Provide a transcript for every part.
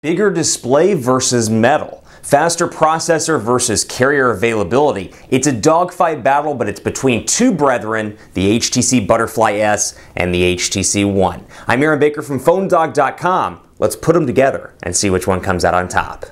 Bigger display versus metal. Faster processor versus carrier availability. It's a dogfight battle, but it's between two brethren, the HTC Butterfly S and the HTC One. I'm Aaron Baker from PhoneDog.com. Let's put them together and see which one comes out on top.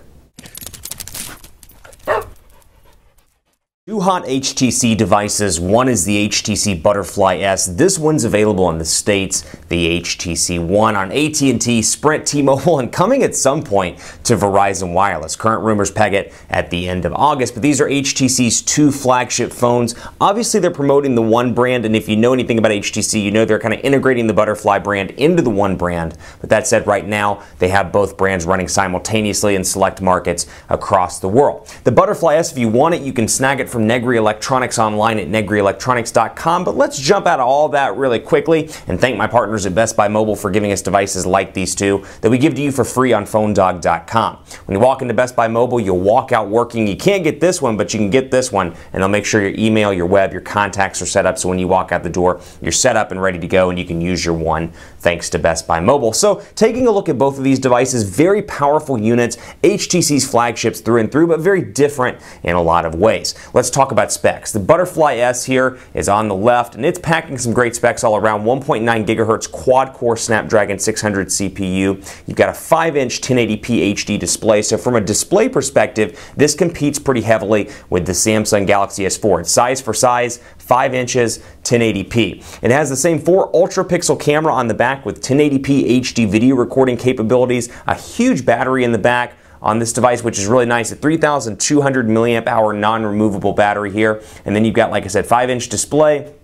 Two hot HTC devices. One is the HTC Butterfly S. This one's available in the States. The HTC One on AT&T, Sprint, T-Mobile, and coming at some point to Verizon Wireless. Current rumors peg it at the end of August, but these are HTC's two flagship phones. Obviously, they're promoting the One brand, and if you know anything about HTC, you know they're kind of integrating the Butterfly brand into the One brand. But that said, right now, they have both brands running simultaneously in select markets across the world. The Butterfly S, if you want it, you can snag it from Negri Electronics online at negrielectronics.com. But let's jump out of all that really quickly and thank my partners at Best Buy Mobile for giving us devices like these two that we give to you for free on PhoneDog.com. When you walk into Best Buy Mobile, you'll walk out working. You can't get this one, but you can get this one, and they'll make sure your email, your web, your contacts are set up so when you walk out the door, you're set up and ready to go, and you can use your one thanks to Best Buy Mobile. So taking a look at both of these devices, very powerful units, HTC's flagships through and through, but very different in a lot of ways. Let's talk about specs. The Butterfly S here is on the left, and it's packing some great specs all around. 1.9 gigahertz quad-core Snapdragon 600 CPU. You've got a 5-inch 1080p HD display, so from a display perspective, this competes pretty heavily with the Samsung Galaxy S4. It's size for size, 5 inches, 1080p. It has the same 4 ultra-pixel camera on the back with 1080p HD video recording capabilities, a huge battery in the back on this device, which is really nice, a 3,200 milliamp hour non-removable battery here. And then you've got, like I said, 5-inch display,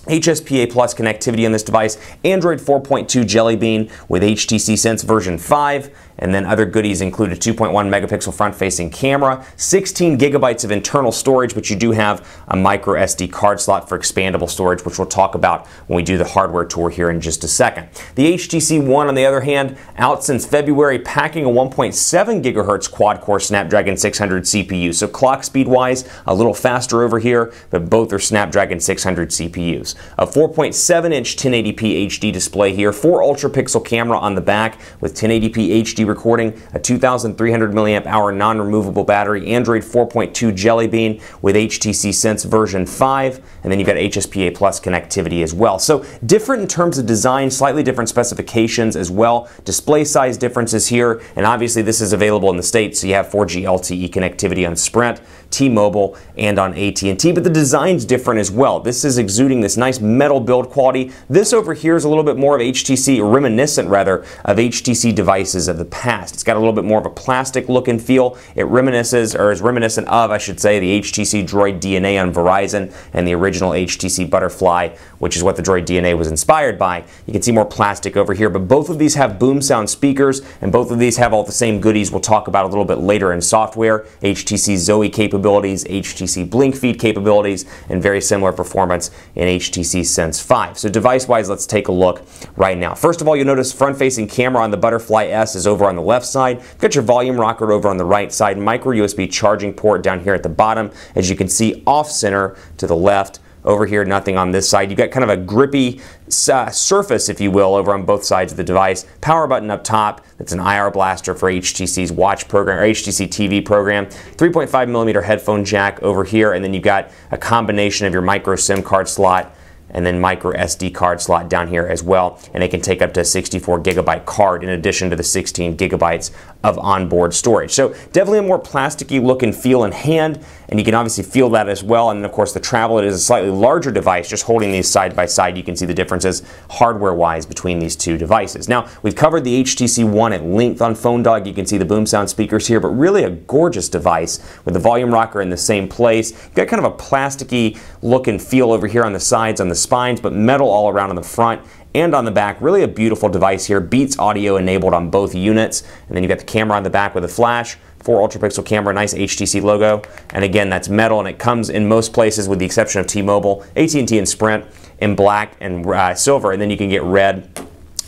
HSPA Plus connectivity on this device, Android 4.2 Jelly Bean with HTC Sense version 5, and then other goodies include a 2.1 megapixel front-facing camera, 16 gigabytes of internal storage, but you do have a microSD card slot for expandable storage, which we'll talk about when we do the hardware tour here in just a second. The HTC One, on the other hand, out since February, packing a 1.7 gigahertz quad-core Snapdragon 600 CPU. So clock speed-wise, a little faster over here, but both are Snapdragon 600 CPUs. A 4.7-inch 1080p HD display here, 4 ultra-pixel camera on the back with 1080p HD recording, a 2,300 milliamp hour non-removable battery, Android 4.2 Jelly Bean with HTC Sense version 5, and then you've got HSPA Plus connectivity as well. So different in terms of design, slightly different specifications as well. Display size differences here, and obviously this is available in the States, so you have 4G LTE connectivity on Sprint, T-Mobile, and on AT&T, but the design's different as well. This is exuding this nice metal build quality. This over here is a little bit more of HTC, reminiscent rather, of HTC devices of the past. It's got a little bit more of a plastic look and feel. It reminisces, or is reminiscent of, I should say, the HTC Droid DNA on Verizon and the original HTC Butterfly, which is what the Droid DNA was inspired by. You can see more plastic over here, but both of these have boom sound speakers, and both of these have all the same goodies we'll talk about a little bit later in software. HTC Zoe capabilities, HTC Blink Feed capabilities, and very similar performance in HTC Sense 5. So device-wise, let's take a look right now. First of all, you'll notice front-facing camera on the Butterfly S is over on the left side. You've got your volume rocker over on the right side, micro USB charging port down here at the bottom. As you can see, off-center to the left. Over here, nothing on this side. You've got kind of a grippy surface, if you will, over on both sides of the device. Power button up top. That's an IR blaster for HTC's watch program, or HTC TV program. 3.5 millimeter headphone jack over here, and then you've got a combination of your micro SIM card slot and then micro SD card slot down here as well, and it can take up to a 64 gigabyte card in addition to the 16 gigabytes of onboard storage. So definitely a more plasticky look and feel in hand, and you can obviously feel that as well. And then of course the Travel, it is a slightly larger device. Just holding these side by side, you can see the differences hardware-wise between these two devices. Now, we've covered the HTC One at length on PhoneDog. You can see the boom sound speakers here, but really a gorgeous device with the volume rocker in the same place. You've got kind of a plasticky look and feel over here on the sides, on the spines, but metal all around on the front and on the back. Really a beautiful device here. Beats audio enabled on both units. And then you've got the camera on the back with a flash, 4 ultra-pixel camera, nice HTC logo. And again, that's metal, and it comes in most places with the exception of T-Mobile, AT&T, and Sprint in black and silver, and then you can get red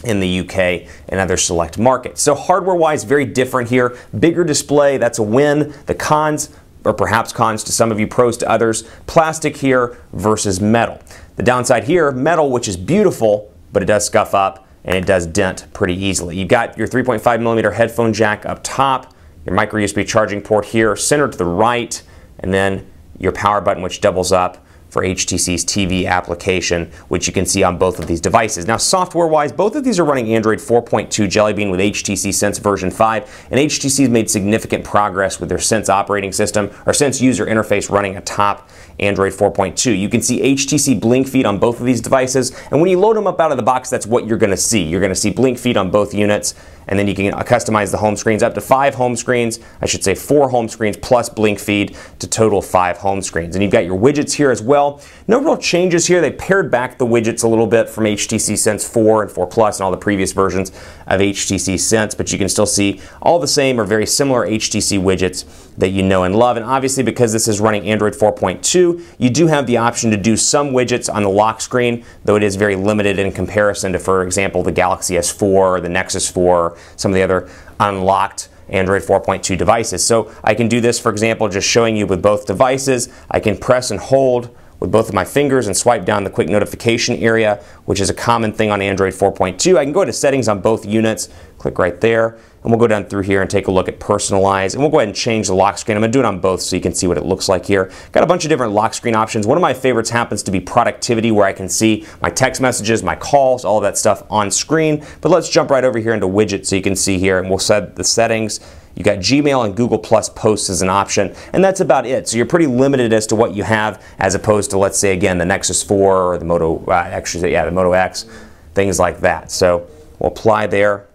in the UK and other select markets. So hardware-wise, very different here. Bigger display, that's a win. The cons, or perhaps cons to some of you, pros to others, plastic here versus metal. The downside here, metal, which is beautiful, but it does scuff up. and it does dent pretty easily. You've got your 3.5mm headphone jack up top, your micro USB charging port here, centered to the right, and then your power button, which doubles up for HTC's TV application, which you can see on both of these devices. Now, software-wise, both of these are running Android 4.2 Jelly Bean with HTC Sense version 5, and HTC's made significant progress with their Sense operating system, or Sense user interface running atop Android 4.2. You can see HTC Blink feed on both of these devices, and when you load them up out of the box, that's what you're going to see. You're going to see Blink feed on both units, and then you can customize the home screens up to 5 home screens, I should say 4 home screens plus Blink feed to total 5 home screens. And you've got your widgets here as well. No real changes here. They pared back the widgets a little bit from HTC Sense 4 and 4 Plus and all the previous versions of HTC Sense, but you can still see all the same or very similar HTC widgets that you know and love. And obviously, because this is running Android 4.2, you do have the option to do some widgets on the lock screen, though it is very limited in comparison to, for example, the Galaxy S4 or the Nexus 4, some of the other unlocked Android 4.2 devices. So I can do this, for example, just showing you with both devices. I can press and hold with both of my fingers and swipe down the quick notification area, which is a common thing on Android 4.2. I can go to settings on both units, click right there, and we'll go down through here and take a look at personalize, and we'll go ahead and change the lock screen. I'm going to do it on both so you can see what it looks like here. Got a bunch of different lock screen options. One of my favorites happens to be productivity, where I can see my text messages, my calls, all of that stuff on screen. But let's jump right over here into widgets so you can see here, and we'll set the settings. You got Gmail and Google Plus posts as an option, and that's about it. So you're pretty limited as to what you have, as opposed to, let's say again, the Nexus 4 or the Moto, the Moto X, things like that. So we'll apply there,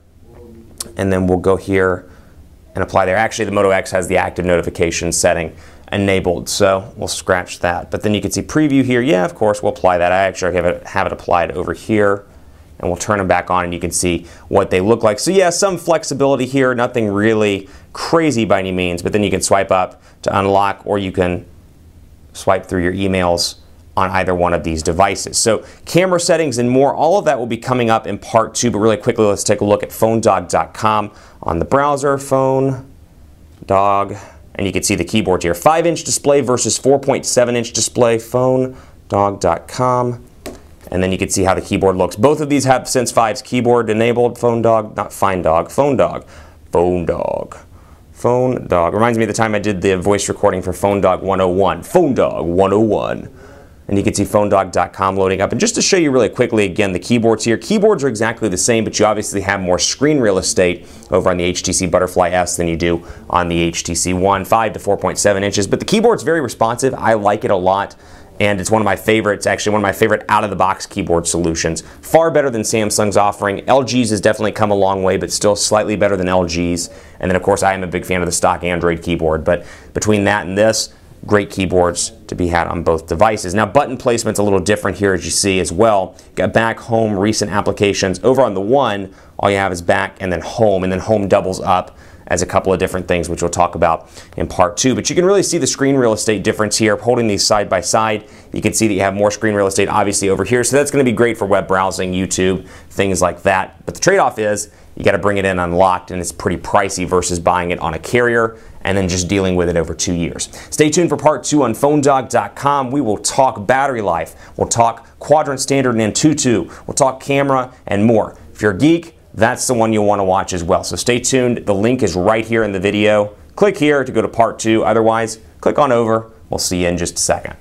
and then we'll go here and apply there. Actually, the Moto X has the active notification setting enabled, so we'll scratch that. But then you can see preview here. Yeah, of course, we'll apply that. I actually have it applied over here, and we'll turn them back on, and you can see what they look like. So yeah, some flexibility here, nothing really crazy by any means, but then you can swipe up to unlock, or you can swipe through your emails on either one of these devices. So camera settings and more, all of that will be coming up in part 2, but really quickly, let's take a look at phonedog.com on the browser, phonedog, and you can see the keyboard here. 5-inch display versus 4.7-inch display, phonedog.com. And then you can see how the keyboard looks. Both of these have Sense 5's keyboard enabled. PhoneDog, not FindDog, PhoneDog. PhoneDog. PhoneDog. Reminds me of the time I did the voice recording for PhoneDog 101. PhoneDog 101. And you can see phonedog.com loading up. And just to show you really quickly, again, the keyboards here. Keyboards are exactly the same, but you obviously have more screen real estate over on the HTC Butterfly S than you do on the HTC One, 5 to 4.7 inches. But the keyboard's very responsive. I like it a lot. And it's one of my favorites, actually one of my favorite out-of-the-box keyboard solutions. Far better than Samsung's offering. LG's has definitely come a long way, but still slightly better than LG's. And then, of course, I am a big fan of the stock Android keyboard. But between that and this, great keyboards to be had on both devices. Now, button placement's a little different here, as you see as well. Got back, home, recent applications. Over on the One, all you have is back and then home doubles up as a couple of different things, which we'll talk about in part 2. But you can really see the screen real estate difference here. Holding these side by side, you can see that you have more screen real estate obviously over here. So that's going to be great for web browsing, YouTube, things like that. But the trade-off is you got to bring it in unlocked, and it's pretty pricey versus buying it on a carrier and then just dealing with it over 2 years. Stay tuned for part 2 on phonedog.com. We will talk battery life. We'll talk quadrant standard and Antutu. We'll talk camera and more. If you're a geek, that's the one you'll want to watch as well. So stay tuned. The link is right here in the video. Click here to go to part 2. Otherwise, click on over. We'll see you in just a second.